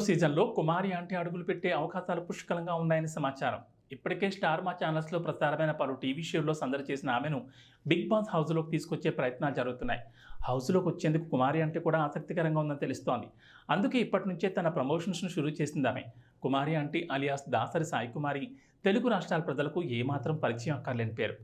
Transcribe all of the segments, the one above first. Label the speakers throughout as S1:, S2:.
S1: సీజన్లో కుమారి ఆంటీ అడుగులు పెట్టే అవకాశాలు పుష్కలంగా ఉన్నాయని సమాచారం. ఇప్పటికే స్టార్ మా ఛానల్స్లో ప్రసారమైన పలు టీవీ షోల్లో సందడి చేసిన ఆమెను బిగ్ బాస్ హౌస్లోకి తీసుకొచ్చే ప్రయత్నాలు జరుగుతున్నాయి. హౌస్లోకి వచ్చేందుకు కుమారి అంటే కూడా ఆసక్తికరంగా ఉందని తెలుస్తోంది. అందుకే ఇప్పటి నుంచే తన ప్రమోషన్స్ను షురూ చేసింది ఆమె. కుమారి ఆంటీ అలియాస్ దాసరి సాయి కుమారి తెలుగు రాష్ట్రాల ప్రజలకు ఏమాత్రం పరిచయం అక్కర్లేని పేరు.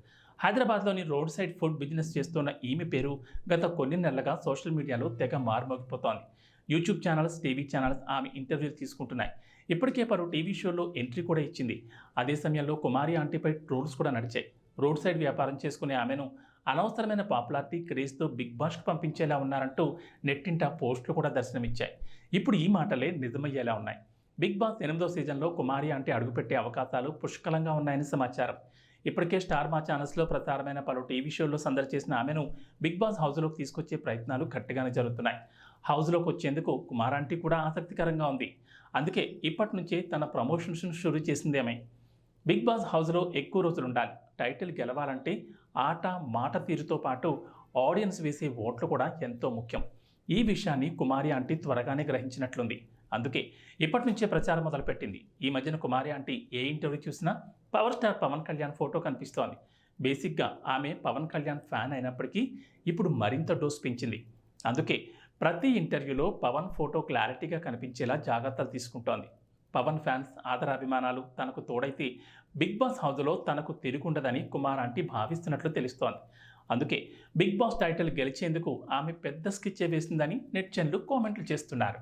S1: హైదరాబాద్లోని రోడ్ సైడ్ ఫుడ్ బిజినెస్ చేస్తున్న ఈమె పేరు గత కొన్ని నెలలుగా సోషల్ మీడియాలో తెగ మారుమోగిపోతోంది. యూట్యూబ్ ఛానల్స్, టీవీ ఛానల్స్ ఆమె ఇంటర్వ్యూలు తీసుకుంటున్నాయి. ఇప్పటికే పలు టీవీ షోల్లో ఎంట్రీ కూడా ఇచ్చింది. అదే సమయంలో కుమారి ఆంటీపై ట్రోల్స్ కూడా నడిచాయి. రోడ్ సైడ్ వ్యాపారం చేసుకునే ఆమెను అనవసరమైన పాపులారిటీ క్రేజ్తో బిగ్ బాస్కు పంపించేలా ఉన్నారంటూ నెట్టింట పోస్టులు కూడా దర్శనమిచ్చాయి. ఇప్పుడు ఈ మాటలే నిజమయ్యేలా ఉన్నాయి. బిగ్ బాస్ 8వ సీజన్లో కుమారి ఆంటీ అడుగుపెట్టే అవకాశాలు పుష్కలంగా ఉన్నాయని సమాచారం. ఇప్పటికే స్టార్ మా ఛానల్స్లో ప్రసారమైన పలు టీవీ షోల్లో సందడి చేసిన ఆమెను బిగ్ బాస్ హౌస్లోకి తీసుకొచ్చే ప్రయత్నాలు గట్టిగానే జరుగుతున్నాయి. హౌస్లోకి వచ్చేందుకు కుమార్ ఆంటీ కూడా ఆసక్తికరంగా ఉంది. అందుకే ఇప్పటి నుంచే తన ప్రమోషన్స్ను షురూ చేసిందేమై. బిగ్ బాస్ హౌస్లో ఎక్కువ రోజులు ఉండాలి. టైటిల్ గెలవాలంటే ఆట మాట తీరుతో పాటు ఆడియన్స్ వేసే ఓట్లు కూడా ఎంతో ముఖ్యం. ఈ విషయాన్ని కుమారి ఆంటీ త్వరగానే గ్రహించినట్లుంది. అందుకే ఇప్పటి నుంచే ప్రచారం మొదలుపెట్టింది. ఈ మధ్యన కుమారి ఆంటీ ఏ ఇంటర్వ్యూ చూసినా power star Pawan Kalyan photo కనిపిస్తోంది. బేసిక్గా ఆమె పవన్ కళ్యాణ్ ఫ్యాన్ అయినప్పటికీ ఇప్పుడు మరింత డోస్ పెంచింది. అందుకే ప్రతి ఇంటర్వ్యూలో పవన్ ఫోటో క్లారిటీగా కనిపించేలా జాగ్రత్తలు తీసుకుంటోంది. పవన్ ఫ్యాన్స్ ఆదరాభిమానాలు తనకు తోడైతే బిగ్ బాస్ హౌస్లో తనకు తిరుగుండదని కుమార్ ఆంటీ భావిస్తున్నట్లు తెలుస్తోంది. అందుకే బిగ్ బాస్ టైటిల్ గెలిచేందుకు ఆమె పెద్ద స్కెచ్చే వేసిందని నెటిజన్లు కామెంట్లు చేస్తున్నారు.